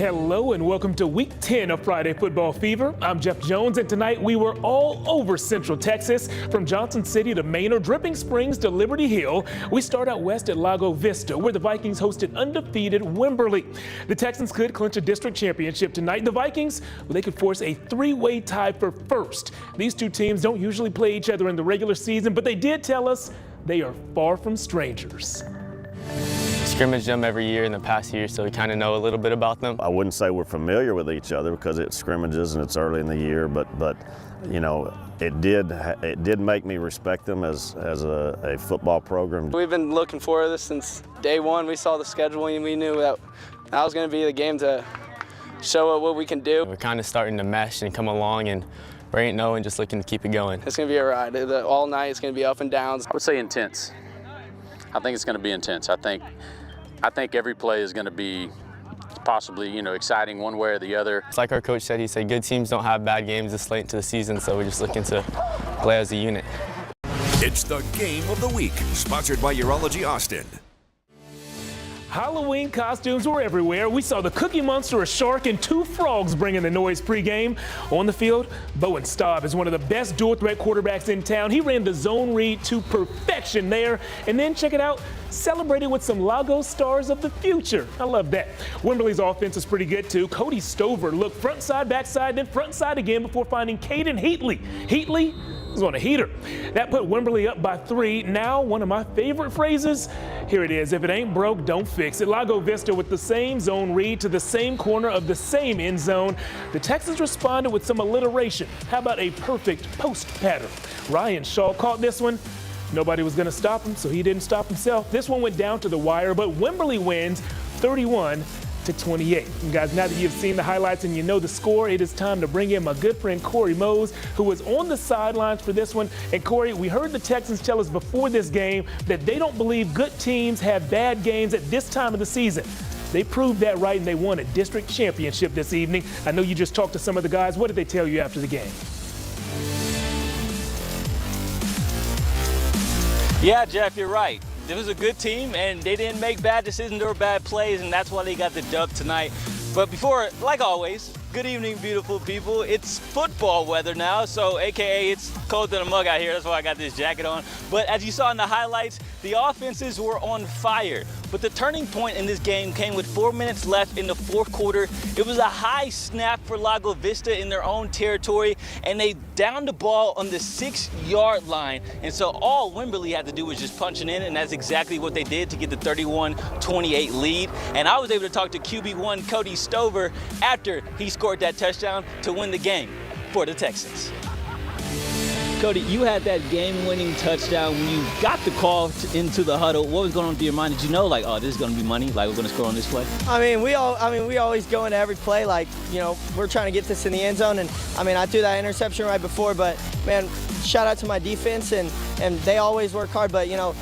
Hello and welcome to week 10 of Friday Football Fever. I'm Jeff Jones, and tonight we were all over Central Texas, from Johnson City to Maynard, Dripping Springs to Liberty Hill. We start out west at Lago Vista, where the Vikings hosted undefeated Wimberley. The Texans could clinch a district championship tonight. The Vikings, well, they could force a three-way tie for first. These two teams don't usually play each other in the regular season, but they did tell us they are far from strangers. Scrimmaged them every year in the past year, so we kind of know a little bit about them. I wouldn't say we're familiar with each other because it's scrimmages and it's early in the year, but you know, it did make me respect them as a football program. We've been looking forward to this since day one. We saw the schedule and we knew that was going to be the game to show what we can do. We're kind of starting to mesh and come along, and we ain't knowing, just looking to keep it going. It's going to be a ride. All night it's going to be up and downs. I would say intense. I think it's going to be intense. I think every play is going to be possibly, you know, exciting one way or the other. It's like our coach said, he said good teams don't have bad games this late into the season, so we're just looking to play as a unit. It's the game of the week, sponsored by Urology Austin. Halloween costumes were everywhere. We saw the Cookie Monster, a shark, and two frogs bringing the noise pregame. On the field, Bowen Staub is one of the best dual-threat quarterbacks in town. He ran the zone read to perfection there. And then, check it out, celebrated with some Lago stars of the future. I love that. Wimberley's offense is pretty good, too. Cody Stover looked front side, backside, then front side again before finding Caden Heatley. Heatley was on a heater. That put Wimberley up by 3. Now, one of my favorite phrases, here it is: if it ain't broke, don't fix it. Lago Vista with the same zone read to the same corner of the same end zone. The Texans responded with some alliteration. How about a perfect post pattern? Ryan Shaw caught this one. Nobody was going to stop him, so he didn't stop himself. This one went down to the wire, but Wimberley wins 31-28. And guys, now that you've seen the highlights and you know the score, it is time to bring in my good friend Corey Mose, who was on the sidelines for this one. And Corey, we heard the Texans tell us before this game that they don't believe good teams have bad games at this time of the season. They proved that right, and they won a district championship this evening. I know you just talked to some of the guys. What did they tell you after the game? Yeah, Jeff, you're right. It was a good team, and they didn't make bad decisions or bad plays, and that's why they got the dub tonight. But before, like always, good evening, beautiful people. It's football weather now, so AKA it's cold than a mug out here. That's why I got this jacket on. But as you saw in the highlights, the offenses were on fire. But the turning point in this game came with 4 minutes left in the fourth quarter. It was a high snap for Lago Vista in their own territory, and they downed the ball on the 6-yard line. And so all Wimberley had to do was just punch it in, and that's exactly what they did to get the 31-28 lead. And I was able to talk to QB1 Cody Stover after he scored that touchdown to win the game for the Texans. Cody, you had that game-winning touchdown. When you got the call into the huddle, what was going on through your mind? Did you know, like, oh, this is going to be money, like we're going to score on this play? We always go into every play like, you know, we're trying to get this in the end zone. And I threw that interception right before, but man, shout out to my defense, and they always work hard. But you know,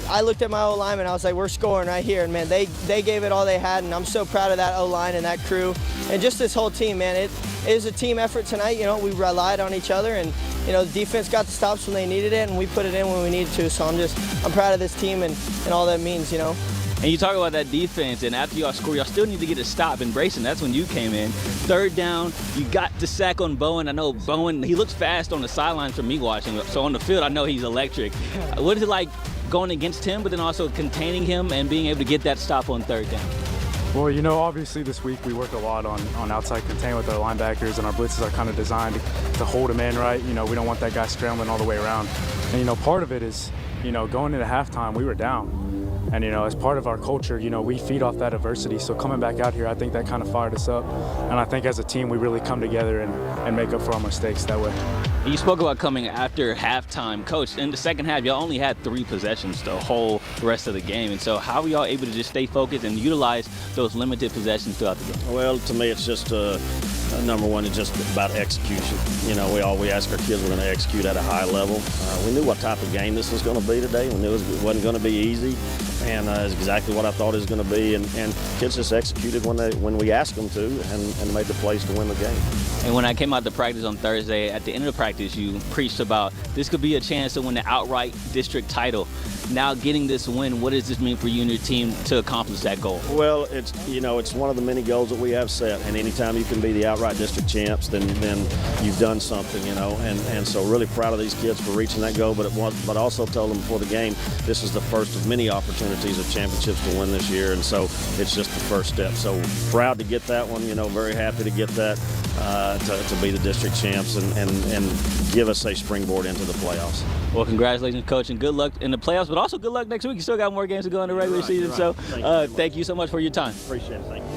I looked at my O-line and I was like, we're scoring right here. And man, they gave it all they had, and I'm so proud of that O-line and that crew and just this whole team, man. It is a team effort tonight. You know, we relied on each other, and you know, the defense got the stops when they needed it, and we put it in when we needed to. So I'm proud of this team and all that means, you know. And you talk about that defense, and after y'all score, y'all still need to get a stop. And Brayson, that's when you came in. Third down, you got the sack on Bowen. I know Bowen, he looks fast on the sidelines from me watching. So on the field, I know he's electric. What is it like going against him, but then also containing him and being able to get that stop on third down? Well, you know, obviously this week we work a lot on outside contain with our linebackers, and our blitzes are kind of designed to hold him in, right? You know, we don't want that guy scrambling all the way around. And, you know, part of it is, you know, going into halftime, we were down. And, you know, as part of our culture, you know, we feed off that adversity. So coming back out here, I think that kind of fired us up. And I think as a team, we really come together and make up for our mistakes that way. You spoke about coming after halftime. Coach, in the second half, y'all only had 3 possessions the whole rest of the game. And so how are y'all able to just stay focused and utilize those limited possessions throughout the game? Well, to me, it's just number one, it's just about execution. You know, we ask our kids we're going to execute at a high level. We knew what type of game this was going to be today. We knew it wasn't going to be easy, and it's exactly what I thought it was going to be. And kids just executed when we asked them to, and made the plays to win the game. And when I came out to practice on Thursday, at the end of the practice, you preached about this could be a chance to win the outright district title. Now getting this win, what does this mean for you and your team to accomplish that goal? Well, it's one of the many goals that we have set, and anytime you can be the outright district champs, then you've done something, and so really proud of these kids for reaching that goal, but also told them before the game, this is the first of many opportunities of championships to win this year, and so it's just the first step. So proud to get that one, very happy to get that, to be the district champs and give us a springboard into the playoffs. Well, congratulations, Coach, and good luck in the playoffs, but also good luck next week. You still got more games to go in the regular season, so thank you so much for your time. Appreciate it. Thank you.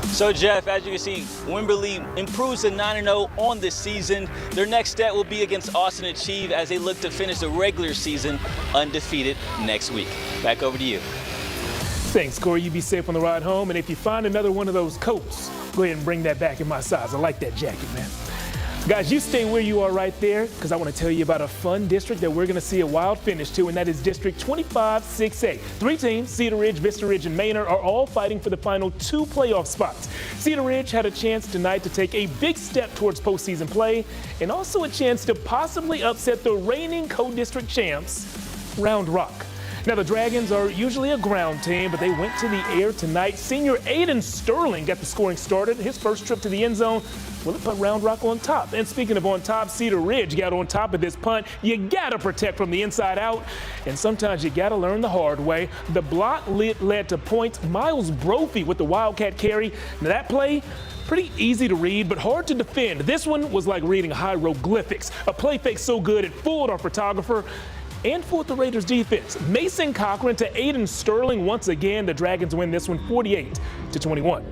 So, Jeff, as you can see, Wimberley improves to 9-0 on the season. Their next step will be against Austin Achieve as they look to finish the regular season undefeated next week. Back over to you. Thanks, Corey. You be safe on the ride home. And if you find another one of those coats, go ahead and bring that back in my size. I like that jacket, man. Guys, you stay where you are right there, because I want to tell you about a fun district that we're going to see a wild finish to, and that is District 25-6A. 3 teams, Cedar Ridge, Vista Ridge, and Manor, are all fighting for the final 2 playoff spots. Cedar Ridge had a chance tonight to take a big step towards postseason play, and also a chance to possibly upset the reigning co-district champs, Round Rock. Now, the Dragons are usually a ground team, but they went to the air tonight. Senior Aiden Sterling got the scoring started. His first trip to the end zone, well, it put Round Rock on top. And speaking of on top, Cedar Ridge got on top of this punt. You got to protect from the inside out, and sometimes you got to learn the hard way. The block led to points. Miles Brophy with the Wildcat carry. Now, that play, pretty easy to read, but hard to defend. This one was like reading hieroglyphics. A play fake so good it fooled our photographer and fooled the Raiders defense. Mason Cochran to Aiden Sterling. Once again, the Dragons win this one 48-21.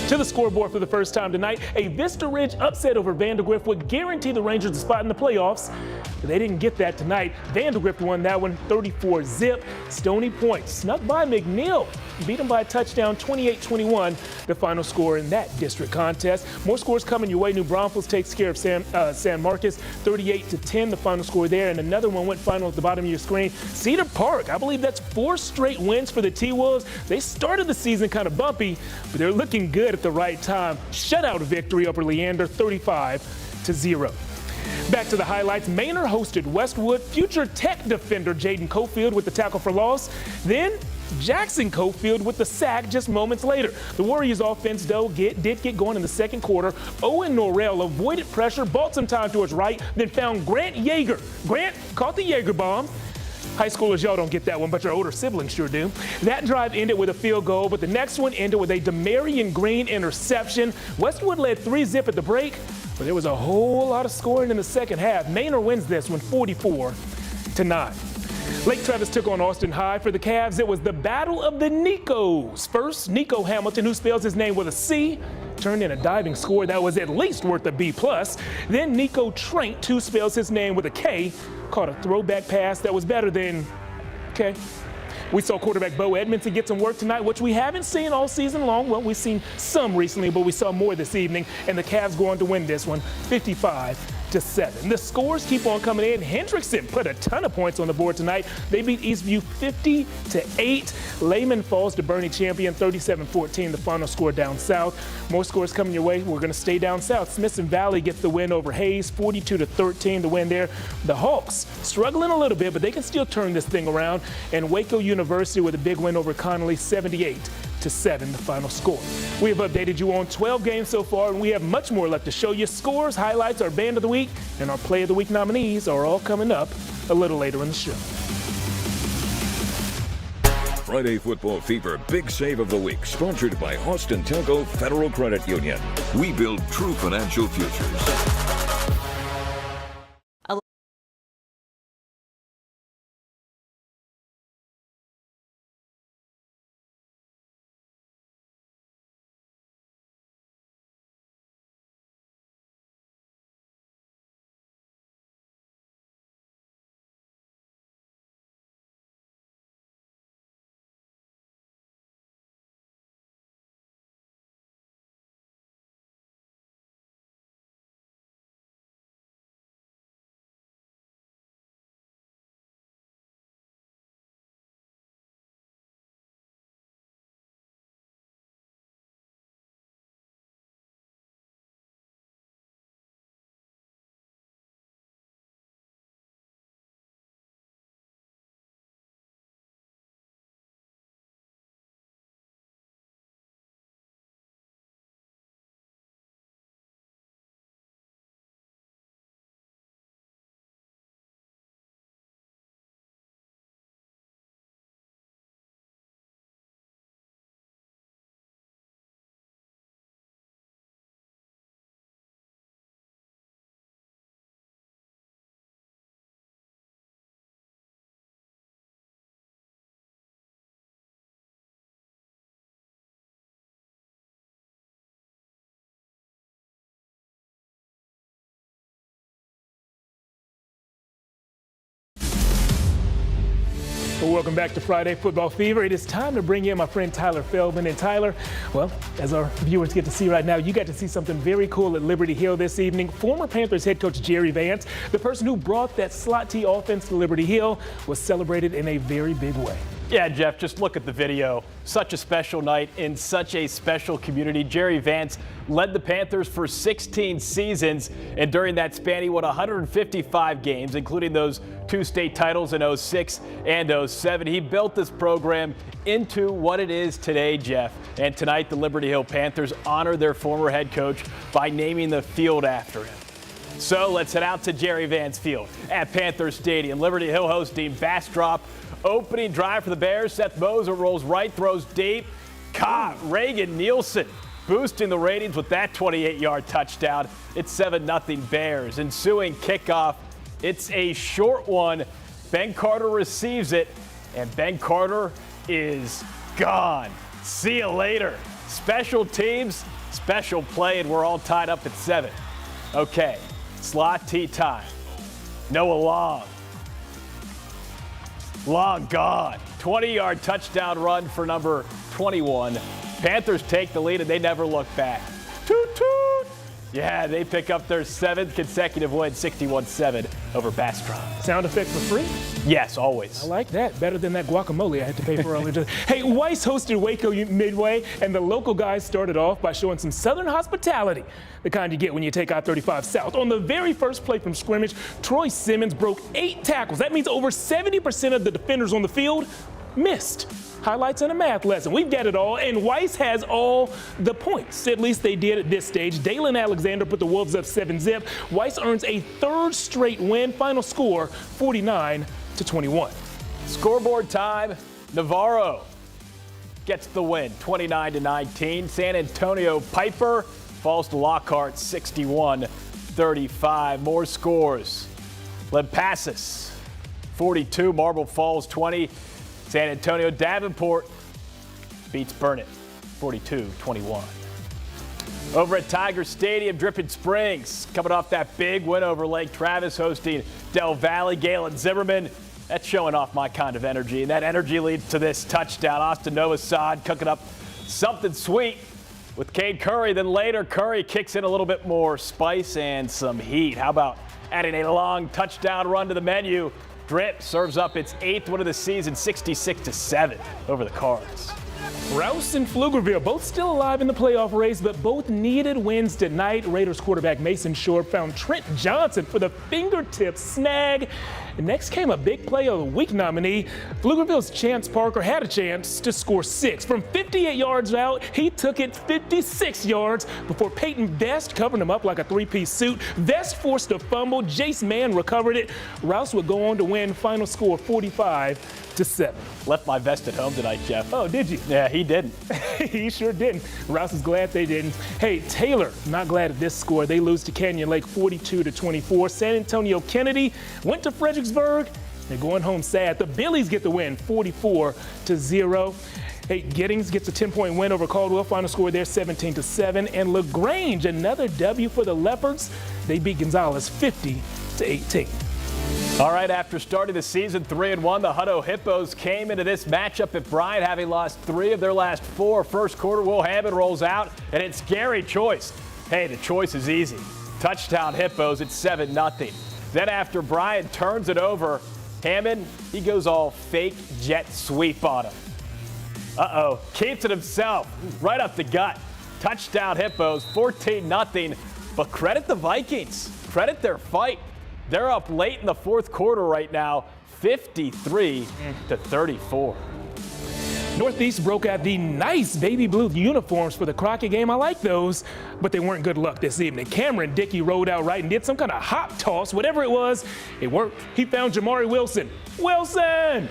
To the scoreboard for the first time tonight, a Vista Ridge upset over Vandergrift would guarantee the Rangers a spot in the playoffs. But they didn't get that tonight. Vandergrift won that one 34-zip. Stony Point snuck by McNeil, beat them by a touchdown 28-21, the final score in that district contest. More scores coming your way. New Braunfels takes care of San Marcos 38-10, the final score there. And another one went final at the bottom of your screen. Cedar Park, I believe that's 4 straight wins for the T-Wolves. They started the season kind of bumpy, but they're looking good at the right time. Shutout victory over Leander 35-0. Back to the highlights. Manor hosted Westwood. Future Tech defender Jaden Cofield with the tackle for loss. Then Jackson Cofield with the sack just moments later. The Warriors offense, though, did get going in the second quarter. Owen Norrell avoided pressure, bought some time to his right, then found Grant Yeager. Grant caught the Yeager bomb. High schoolers, y'all don't get that one, but your older siblings sure do. That drive ended with a field goal, but the next one ended with a Demarion Green interception. Westwood led 3-zip at the break, but there was a whole lot of scoring in the second half. Manor wins this one 44-9. Lake Travis took on Austin High. For the Cavs, it was the battle of the Nicos. First, Nico Hamilton, who spells his name with a C, turned in a diving score that was at least worth a B+. Then Nico Traint, who spells his name with a K, caught a throwback pass that was better than K. We saw quarterback Bo Edmondson get some work tonight, which we haven't seen all season long. Well, we've seen some recently, but we saw more this evening, and the Cavs go on to win this one 55-7. The scores keep on coming in. Hendrickson put a ton of points on the board tonight. They beat Eastview 50-8. Lehman falls to Bernie Champion 37-14, the final score down south. More scores coming your way. We're going to stay down south. Smithson Valley gets the win over Hayes, 42-13, the win there. The Hawks struggling a little bit, but they can still turn this thing around. And Waco University with a big win over Connolly, 78-7, the final score. We have updated you on 12 games so far, and we have much more left to show you. Scores, highlights, our Band of the Week, and our Play of the Week nominees are all coming up a little later in the show. Friday Football Fever Big Save of the Week, sponsored by Austin Telco Federal Credit Union. We build true financial futures. welcome back to Friday Football Fever. It is time to bring in my friend Tyler Feldman. And Tyler, well, as our viewers get to see right now, you got to see something very cool at Liberty Hill this evening. Former Panthers head coach Jerry Vance, the person who brought that slot T offense to Liberty Hill, was celebrated in a very big way. Yeah, Jeff, just look at the video. Such a special night in such a special community. Jerry Vance led the Panthers for 16 seasons, and during that span, he won 155 games, including those 2 state titles in 06 and 07. He built this program into what it is today, Jeff. And tonight, the Liberty Hill Panthers honor their former head coach by naming the field after him. So let's head out to Jerry Vance Field at Panther Stadium. Liberty Hill hosting Bastrop. Opening drive for the Bears. Seth Moser rolls right, throws deep. Caught. Reagan Nielsen boosting the ratings with that 28-yard touchdown. It's 7-0 Bears. Ensuing kickoff. It's a short one. Ben Carter receives it, and Ben Carter is gone. See you later. Special teams, special play, and we're all tied up at 7. Okay, slot T time. Noah Long. Long gone. 20-yard touchdown run for number 21. Panthers take the lead, and they never look back. Toot, toot. Yeah, they pick up their 7th consecutive win, 61-7 over Bastrop. Sound effect for free? Yes, always. I like that. Better than that guacamole I had to pay for earlier. Hey, Weiss hosted Waco Midway, and the local guys started off by showing some Southern hospitality, the kind you get when you take I-35 South. On the very first play from scrimmage, Troy Simmons broke 8 tackles. That means over 70% of the defenders on the field missed. Highlights and a math lesson. We've got it all, and Weiss has all the points. At least they did at this stage. Dalen Alexander put the Wolves up 7-zip. Weiss earns a 3rd straight win. Final score, 49-21. Scoreboard time. Navarro gets the win, 29-19. San Antonio Piper falls to Lockhart, 61-35. More scores. Lampasas, 42. Marble Falls, 20. San Antonio Davenport beats Burnett, 42-21. Over at Tiger Stadium, Dripping Springs, coming off that big win over Lake Travis, hosting Del Valle. Galen Zimmerman, that's showing off my kind of energy, and that energy leads to this touchdown. Austin Novosad cooking up something sweet with Cade Curry. Then later, Curry kicks in a little bit more spice and some heat. How about adding a long touchdown run to the menu? Drip serves up its 8th win of the season, 66-7 over the Cards. Rouse and Pflugerville both still alive in the playoff race, but both needed wins tonight. Raiders quarterback Mason Short found Trent Johnson for the fingertip snag. Next came a big play of the week nominee. Pflugerville's Chance Parker had a chance to score 6. From 58 yards out, he took it 56 yards before Peyton Vest covered him up like a 3-piece suit. Vest forced a fumble. Jace Mann recovered it. Rouse would go on to win. Final score 45-7. Left my vest at home tonight, Jeff. Oh, did you? Yeah, he didn't. He sure didn't. Rouse is glad they didn't. Hey, Taylor, not glad at this score. They lose to Canyon Lake 42-24. San Antonio Kennedy went to Fredericksburg. They're going home sad. The Billies get the win, 44-0. Hey, Giddings gets a 10-point win over Caldwell. Final score there, 17-7. And LaGrange, another W for the Leopards. They beat Gonzales 50-18. All right, after starting the season 3-1, the Hutto Hippos came into this matchup at Bryant, having lost 3 of their last 4. First quarter, Will Hammond rolls out, and it's Gary Choice. Hey, the choice is easy. Touchdown Hippos, it's 7-0. Then after Bryant turns it over, Hammond, he goes all fake jet sweep on him. Uh-oh, keeps it himself, right up the gut. Touchdown Hippos, 14-0. But credit the Vikings, credit their fight. They're up late in the 4th quarter right now, 53-34. Northeast broke out the nice baby blue uniforms for the Crockett game. I like those, but they weren't good luck this evening. Cameron Dickey rode out right and did some kind of hop toss, whatever it was. It worked. He found Jamari Wilson. Wilson!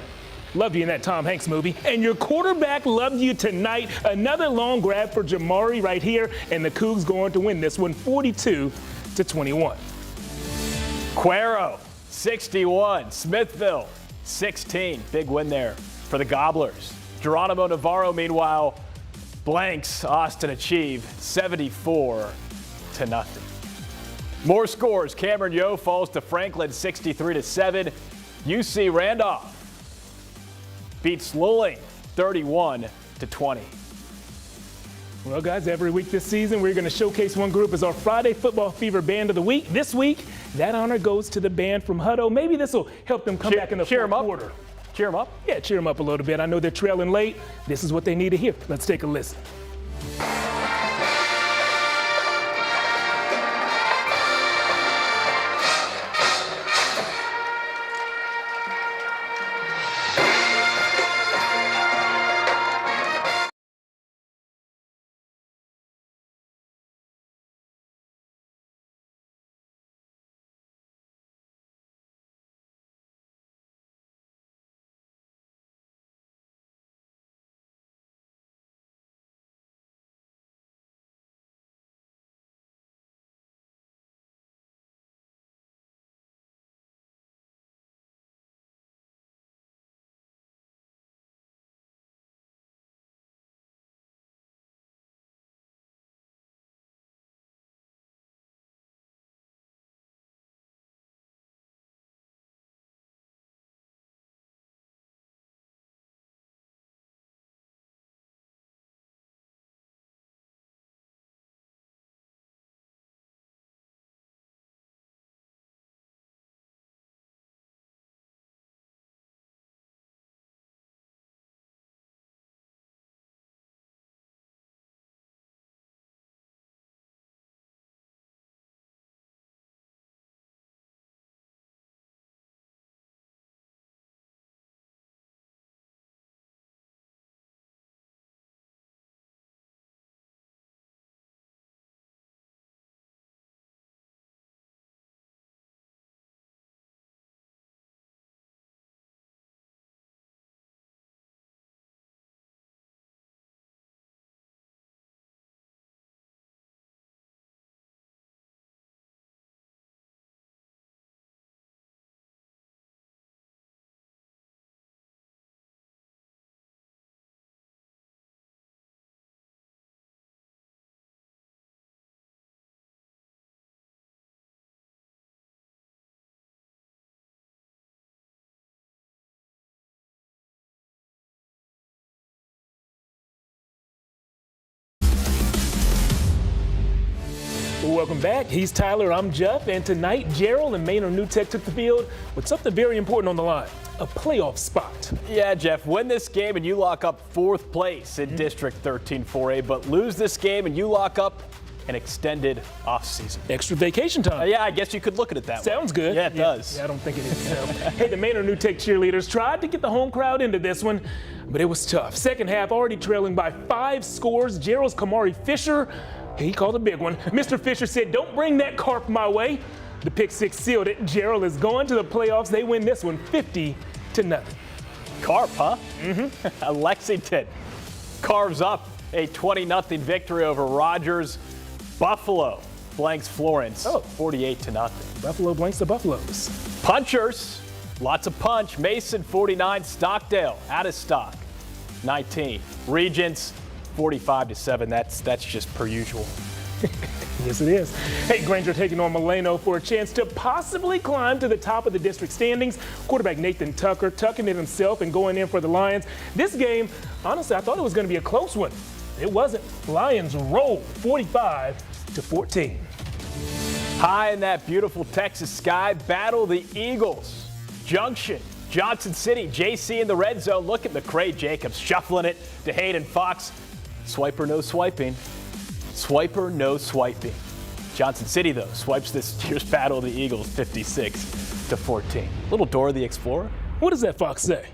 Loved you in that Tom Hanks movie. And your quarterback loved you tonight. Another long grab for Jamari right here, and the Cougs go on to win this one, 42-21. Cuero, 61. Smithville, 16. Big win there for the Gobblers. Geronimo Navarro, meanwhile, blanks Austin Achieve, 74-0. More scores. Cameron Yo falls to Franklin, 63-7. UC Randolph beats Luling 31-20. Well, guys, every week this season, we're going to showcase one group as our Friday Football Fever Band of the Week. This week, that honor goes to the band from Hutto. Maybe this will help them come back in the fourth quarter. Cheer them up? Yeah, cheer them up a little bit. I know they're trailing late. This is what they need to hear. Let's take a listen. Welcome back. He's Tyler, I'm Jeff, and tonight Gerald and Maynard New Tech took the field with something very important on the line, a playoff spot. Yeah, Jeff, win this game and you lock up fourth place in District 13 4A, but lose this game and you lock up an extended offseason. Extra vacation time. Yeah, I guess you could look at it that way. Sounds good. Yeah, it does. Yeah, I don't think it is. So. Hey, the Maynard New Tech cheerleaders tried to get the home crowd into this one, but it was tough. Second half already trailing by 5 scores. Gerald's Kamari Fisher, he called a big one. Mr. Fisher said, "Don't bring that carp my way." The pick six sealed it. Gerald is going to the playoffs. They win this one 50-0. Carp, huh? Mm-hmm. Lexington carves up a 20-0 victory over Rogers. Buffalo blanks Florence 48-0. Buffalo blanks the Buffaloes. Punchers, lots of punch. Mason 49, Stockdale out of stock 19. Regents 45-7. That's just per usual. Yes, it is. Hey, Granger taking on Milano for a chance to possibly climb to the top of the district standings. Quarterback Nathan Tucker tucking it himself and going in for the Lions. This game, honestly, I thought it was going to be a close one. It wasn't. Lions rolled 45-14. High in that beautiful Texas sky, battle the Eagles. Junction, Johnson City, JC in the red zone. Look at McCray Jacobs shuffling it to Hayden Fox. Swiper, no swiping. Swiper, no swiping. Johnson City, though, swipes this year's battle of the Eagles 56-14. Little Dora the Explorer. What does that fox say?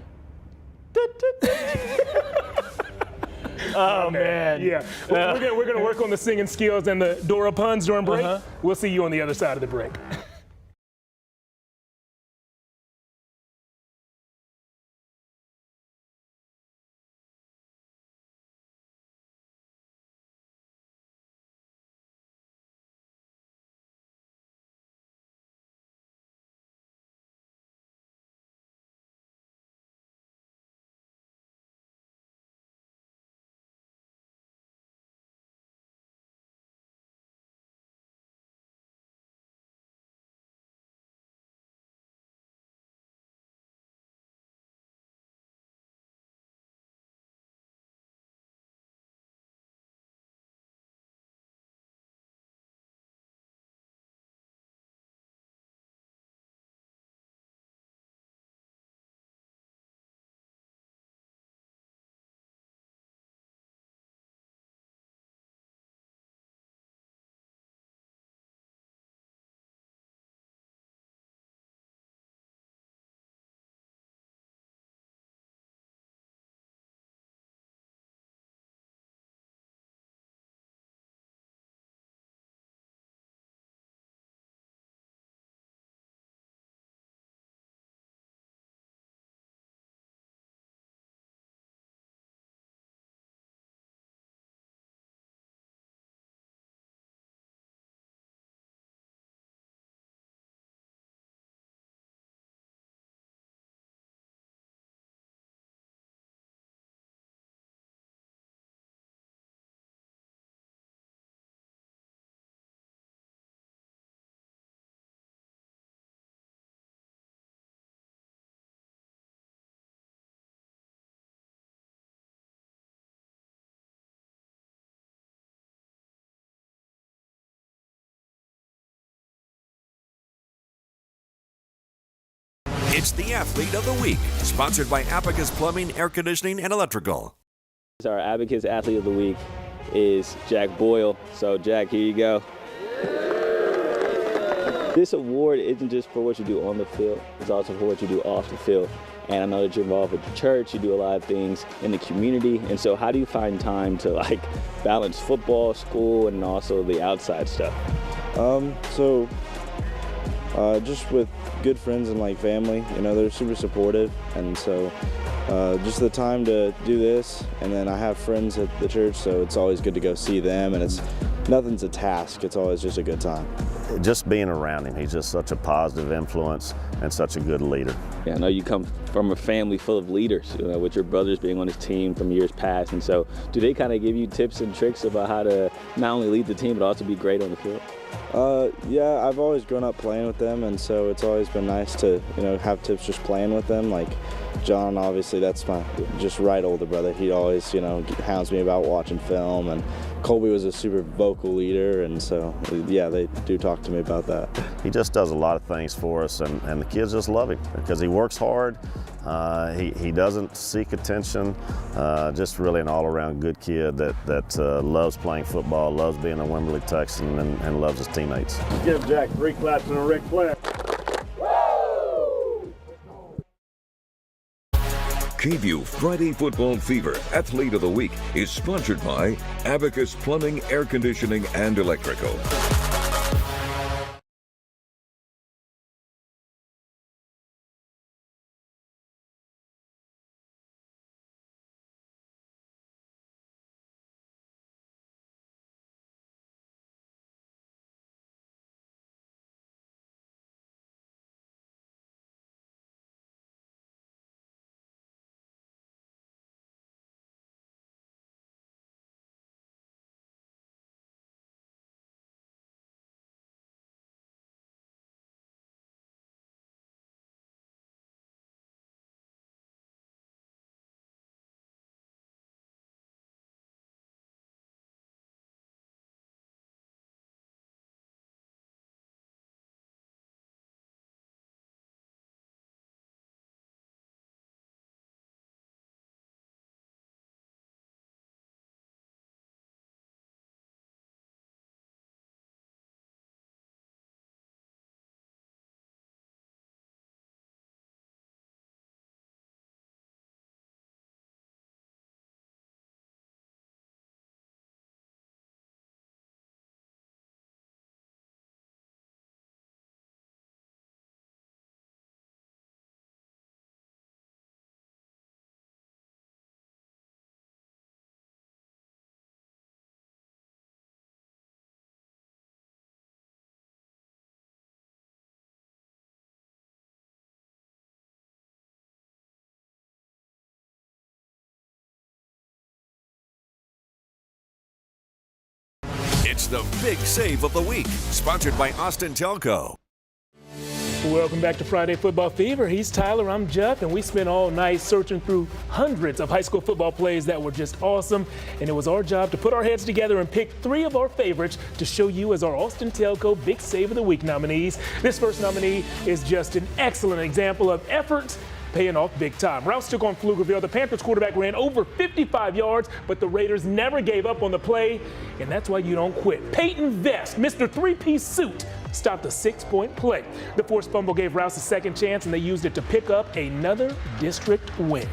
Oh, man. Yeah. We're gonna work on the singing skills and the Dora puns during break. We'll see you on the other side of the break. It's the Athlete of the Week, sponsored by Abacus Plumbing, Air Conditioning, and Electrical. Our Abacus Athlete of the Week is Jack Boyle. So, Jack, here you go. This award isn't just for what you do on the field, it's also for what you do off the field. And I know that you're involved with the church, you do a lot of things in the community. And so how do you find time to balance football, school, and also the outside stuff? Just with good friends and family, they're super supportive. And so just the time to do this. And then I have friends at the church, so it's always good to go see them. And nothing's a task, it's always just a good time. Just being around him, he's just such a positive influence and such a good leader. Yeah, I know you come from a family full of leaders, with your brothers being on his team from years past. And so do they kind of give you tips and tricks about how to not only lead the team, but also be great on the field? Yeah, I've always grown up playing with them, and so it's always been nice to, have tips just playing with them. Like John, obviously, that's my just right older brother. He always, hounds me about watching film, and Colby was a super vocal leader, and so, yeah, they do talk to me about that. He just does a lot of things for us, and the kids just love him because he works hard. He doesn't seek attention, just really an all-around good kid that loves playing football, loves being a Wimberley Texan, and loves his teammates. Give Jack 3 claps and a Ric Flair. KVUE Friday Football Fever Athlete of the Week is sponsored by Abacus Plumbing, Air Conditioning, and Electrical. It's the Big Save of the Week, sponsored by Austin Telco. Welcome back to Friday Football Fever. He's Tyler, I'm Jeff, and we spent all night searching through hundreds of high school football plays that were just awesome. And it was our job to put our heads together and pick 3 of our favorites to show you as our Austin Telco Big Save of the Week nominees. This first nominee is just an excellent example of effort paying off big time. Rouse took on Pflugerville. The Panthers quarterback ran over 55 yards, but the Raiders never gave up on the play, and that's why you don't quit. Peyton Vest, Mr. 3-piece suit, stopped a 6-point play. The forced fumble gave Rouse a second chance, and they used it to pick up another district win.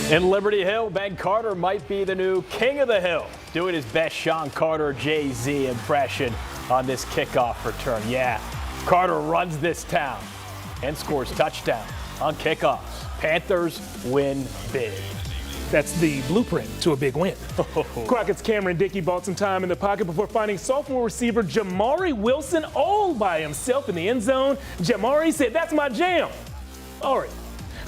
In Liberty Hill, Ben Carter might be the new king of the hill, doing his best Sean Carter Jay-Z impression on this kickoff return. Yeah, Carter runs this town and scores touchdowns on kickoffs. Panthers win big. That's the blueprint to a big win. Crockett's Cameron Dickey bought some time in the pocket before finding sophomore receiver Jamari Wilson all by himself in the end zone. Jamari said, "That's my jam." All right.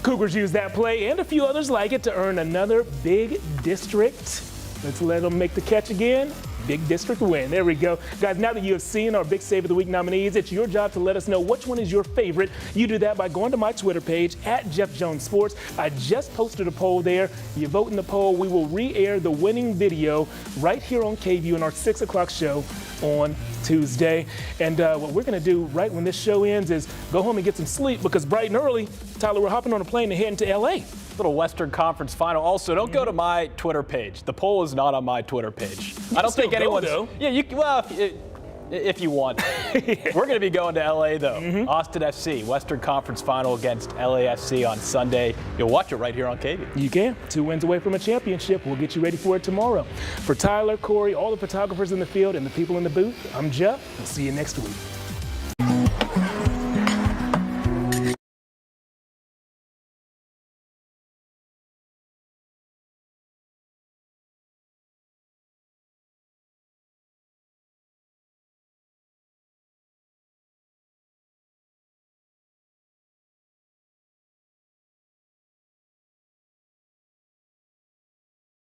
Cougars used that play and a few others like it to earn another big district. Let's let them make the catch again. big district win. There we go. Guys, now that you have seen our Big Save of the Week nominees, it's your job to let us know which one is your favorite. You do that by going to my Twitter page, @JeffJonesSports. I just posted a poll there. You vote in the poll. We will re-air the winning video right here on KVUE in our 6 o'clock show on Tuesday. And what we're going to do right when this show ends is go home and get some sleep, because bright and early, Tyler, we're hopping on a plane and heading to L.A. Little Western Conference final. Also, don't go to my Twitter page. The poll is not on my Twitter page. I don't think anyone's. Yeah, you well, if you want. We're going to be going to LA though. Austin FC Western Conference final against LAFC on Sunday. You'll watch it right here on KVUE. You can. 2 wins away from a championship. We'll get you ready for it tomorrow. For Tyler, Corey, all the photographers in the field, and the people in the booth, I'm Jeff. I'll see you next week.